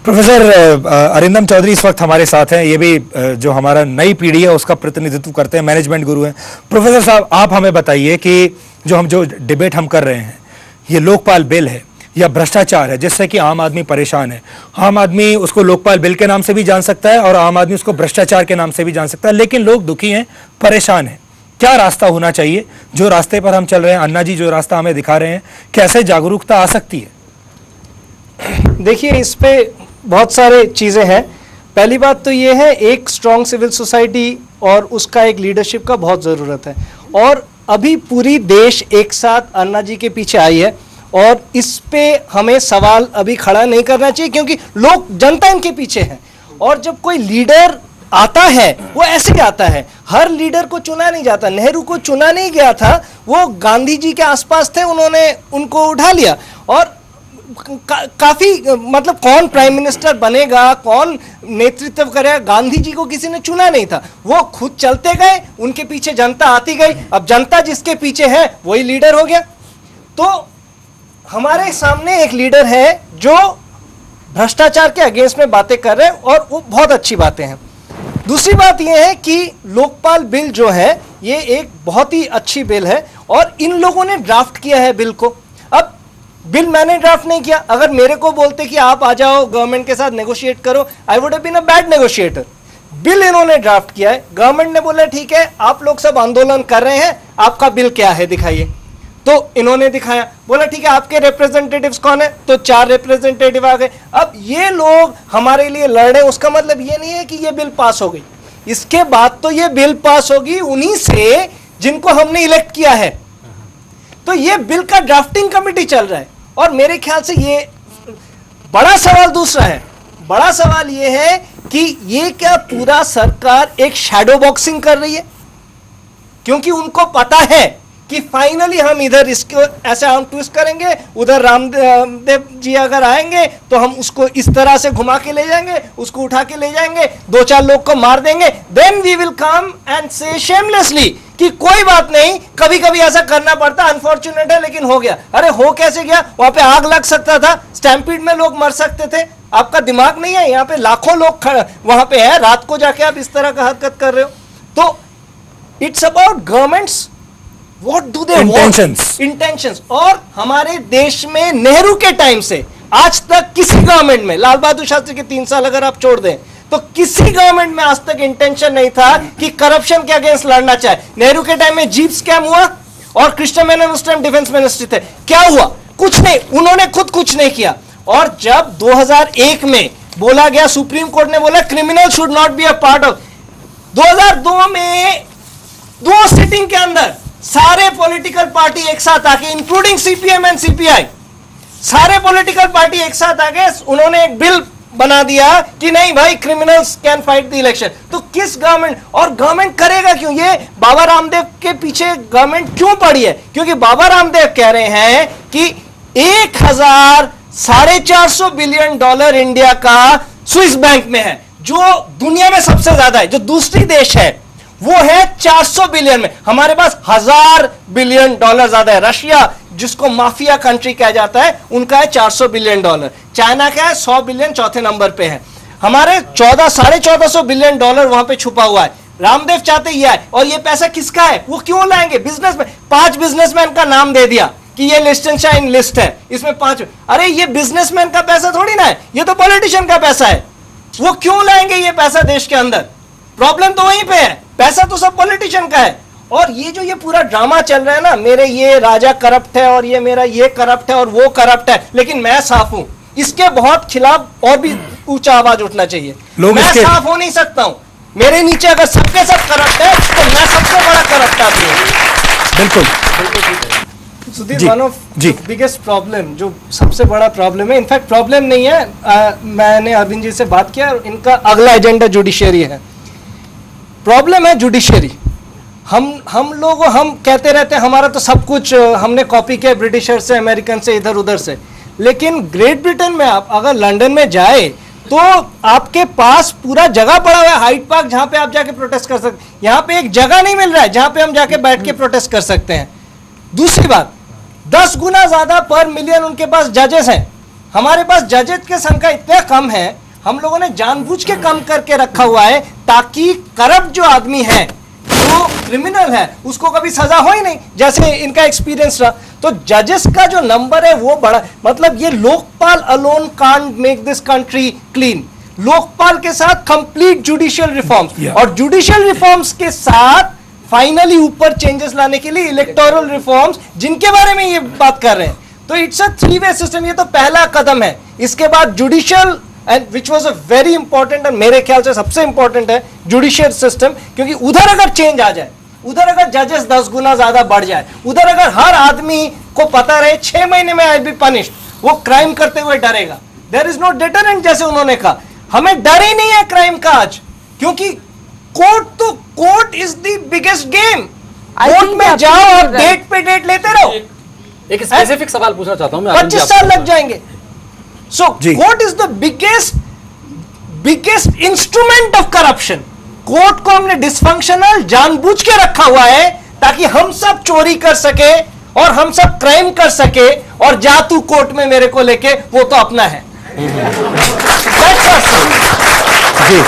Professor Arindam Chaudhary इस वक्त हमारे साथ हैं। ये भी जो हमारा नई पीढ़ी है उसका प्रतिनिधित्व करते हैं, मैनेजमेंट गुरु हैं। प्रोफेसर साहब, आप हमें बताइए कि जो डिबेट हम कर रहे हैं, ये लोकपाल बिल है या भ्रष्टाचार है जिससे कि आम आदमी परेशान है। आम आदमी उसको लोकपाल बिल के नाम से भी जान सकता है और आम आदमी उसको भ्रष्टाचार के नाम से भी जान सकता है, लेकिन लोग दुखी हैं, परेशान हैं। क्या रास्ता होना चाहिए? जो रास्ते पर हम चल रहे हैं, अन्ना जी जो रास्ता हमें दिखा रहे हैं, कैसे जागरूकता आ सकती है? देखिए, इस पे बहुत सारे चीज़ें हैं। पहली बात तो ये है, एक स्ट्रॉन्ग सिविल सोसाइटी और उसका एक लीडरशिप का बहुत ज़रूरत है। और अभी पूरी देश एक साथ अन्ना जी के पीछे आई है और इस पे हमें सवाल अभी खड़ा नहीं करना चाहिए, क्योंकि लोग, जनता इनके पीछे है। और जब कोई लीडर आता है वो ऐसे आता है, हर लीडर को चुना नहीं जाता। नेहरू को चुना नहीं गया था, वो गांधी जी के आसपास थे, उन्होंने उनको उठा लिया। और काफी मतलब कौन प्राइम मिनिस्टर बनेगा, कौन नेतृत्व करेगा, गांधी जी को किसी ने चुना नहीं था, वो खुद चलते गए, उनके पीछे जनता आती गई। अब जनता जिसके पीछे है वही लीडर हो गया। तो हमारे सामने एक लीडर है जो भ्रष्टाचार के अगेंस्ट में बातें कर रहे हैं और वो बहुत अच्छी बातें हैं। दूसरी बात यह है कि लोकपाल बिल जो है ये एक बहुत ही अच्छी बिल है और इन लोगों ने ड्राफ्ट किया है बिल को। अब बिल मैंने ड्राफ्ट नहीं किया। अगर मेरे को बोलते कि आप आ जाओ गवर्नमेंट के साथ नेगोशिएट करो, I would have been a bad negotiator. Bill इन्होंने ड्राफ्ट किया है, गवर्नमेंट ने बोला ठीक है, आप लोग सब आंदोलन कर रहे हैं, आपका बिल क्या है दिखाइए। तो इन्होंने दिखाया, बोला ठीक है, आपके रिप्रेजेंटेटिव्स कौन है? तो 4 रिप्रेजेंटेटिव आ गए। अब ये लोग हमारे लिए लड़ रहे हैं, उसका मतलब ये नहीं है कि ये बिल पास हो गई। इसके बाद तो ये बिल पास होगी उन्हीं से जिनको हमने इलेक्ट किया है। तो ये बिल का ड्राफ्टिंग कमेटी चल रहा है और मेरे ख्याल से ये बड़ा सवाल दूसरा है। बड़ा सवाल ये है कि ये क्या पूरा सरकार एक शैडो बॉक्सिंग कर रही है? क्योंकि उनको पता है कि फाइनली हम इधर इसको ऐसे आर्म ट्विस्ट करेंगे, उधर रामदेव जी अगर आएंगे तो हम उसको इस तरह से घुमा के ले जाएंगे, उसको उठा के ले जाएंगे, 2-4 लोग को मार देंगे, then we will come and say shamelessly कि कोई बात नहीं, कभी कभी ऐसा करना पड़ता, अनफॉर्चुनेट है लेकिन हो गया। अरे हो कैसे गया? वहां पे आग लग सकता था, स्टैम्पीड में लोग मर सकते थे। आपका दिमाग नहीं है? यहाँ पे लाखों लोग वहां पे है, रात को जाके आप इस तरह का हरकत कर रहे हो। तो it's about governments, what do they want, intentions. और हमारे देश में नेहरू के टाइम से आज तक किसी गवर्नमेंट में, लाल बहादुर शास्त्री के 3 साल अगर आप छोड़ दें, तो किसी गवर्नमेंट में आज तक इंटेंशन नहीं था कि करप्शन के अगेंस्ट लड़ना चाहे। नेहरू के टाइम में जीप स्कैम हुआ और कृष्ण मेनन उस टाइम डिफेंस मिनिस्ट्री थे, क्या हुआ? कुछ नहीं, उन्होंने खुद कुछ नहीं किया। और जब 2001 में बोला गया, सुप्रीम कोर्ट ने बोला criminal should not be a part of, 2002 में 2 सिटिंग के अंदर सारे पॉलिटिकल पार्टी एक साथ आके, इंक्लूडिंग सीपीएम एंड सीपीआई, सारे पॉलिटिकल पार्टी एक साथ आके उन्होंने एक बिल बना दिया कि नहीं भाई, criminals can fight the election. तो किस गवर्नमेंट, और गवर्नमेंट करेगा क्यों? ये बाबा रामदेव के पीछे गवर्नमेंट क्यों पड़ी है? क्योंकि बाबा रामदेव कह रहे हैं कि 1,450 बिलियन डॉलर इंडिया का स्विस बैंक में है, जो दुनिया में सबसे ज्यादा है। जो दूसरी देश है वो है 400 बिलियन में, हमारे पास 1000 बिलियन डॉलर ज्यादा है। रशिया, जिसको माफिया कंट्री कहा जाता है, उनका है 400 बिलियन डॉलर। चाइना का है 100 बिलियन, चौथे नंबर पे है। हमारे 1400 बिलियन डॉलर वहां पे छुपा हुआ है। रामदेव चाहते ही है। और ये पैसा किसका है? वो क्यों लाएंगे? बिजनेसमैन, 5 बिजनेसमैन का नाम दे दिया कि ये लिस्टेनशाइन लिस्ट है, इसमें 5। अरे ये बिजनेसमैन का पैसा थोड़ी ना है, ये तो पॉलिटिशियन का पैसा है। वो क्यों लाएंगे ये पैसा देश के अंदर? प्रॉब्लम तो वहीं पे है, पैसा तो सब पॉलिटिशियन का है। और ये जो ये पूरा ड्रामा चल रहा है ना, मेरे ये राजा करप्ट है और ये मेरा ये करप्ट है और वो करप्ट है, लेकिन मैं साफ हूं, इसके बहुत खिलाफ और भी ऊंचा आवाज उठना चाहिए। मैं साफ हो नहीं सकता हूं, मेरे नीचे अगर सबके सब करप्ट है तो मैं सबसे बड़ा करप्ट आदमी हूं। बिल्कुल Sudhir, one of biggest problem, जो सबसे बड़ा प्रॉब्लम है, इनफैक्ट प्रॉब्लम नहीं है, मैंने अरविंद जी से बात किया, इनका अगला एजेंडा जुडिशियरी है। प्रॉब्लम है जुडिशियरी। हम लोग कहते रहते हैं हमारा तो सब कुछ हमने कॉपी किया ब्रिटिशर से, अमेरिकन से, इधर उधर से। लेकिन ग्रेट ब्रिटेन में आप अगर लंदन में जाए तो आपके पास पूरा जगह पड़ा हुआ है, हाइड पार्क, जहां पे आप जाके प्रोटेस्ट कर सकते हैं। यहां पे एक जगह नहीं मिल रहा है जहां पे हम जाके बैठ के प्रोटेस्ट कर सकते हैं। दूसरी बात, 10 गुना ज्यादा पर मिलियन उनके पास जजेस हैं। हमारे पास जजेस के संख्या इतना कम है, हम लोगों ने जानबूझ के कम करके रखा हुआ है ताकि करप्ट जो आदमी है, जो क्रिमिनल है, उसको कभी सजा हो ही नहीं, जैसे इनका एक्सपीरियंस रहा। तो जजेस का जो नंबर है वो बड़ा, मतलब ये Lokpal alone can't make this country clean. Lokpal के साथ कंप्लीट जुडिशियल रिफॉर्म्स, और जुडिशियल रिफॉर्म्स के साथ फाइनली ऊपर चेंजेस लाने के लिए इलेक्टोरल रिफॉर्म्स, जिनके बारे में ये बात कर रहे हैं। तो इट्स अ 3-वे सिस्टम, ये तो पहला कदम है। इसके बाद judicial, and which was a very important, और मेरे ख्याल से सबसे इंपॉर्टेंट है जुडिशियल सिस्टम, क्योंकि उधर अगर चेंज आ जाए, उधर अगर जजेस 10 गुना ज्यादा बढ़ जाए, उधर अगर हर आदमी को पता रहे 6 महीने में आई बी पनिश्ड, वो क्राइम करते हुए डरेगा। देयर इज नो डिटरेंट, जैसे उन्होंने कहा, हमें डर ही नहीं है क्राइम का आज, क्योंकि court is the biggest game. Court में जाओ और डेट पे डेट लेते रहो। एक स्पेसिफिक सवाल पूछना चाहता हूं मैं, 25 साल लग जाएंगे। So court is the biggest instrument of corruption. Court को हमने डिसफंक्शनल जानबूझ के रखा हुआ है ताकि हम सब चोरी कर सके और हम सब क्राइम कर सके, और जा तू कोर्ट में मेरे को लेके, वो तो अपना है। जी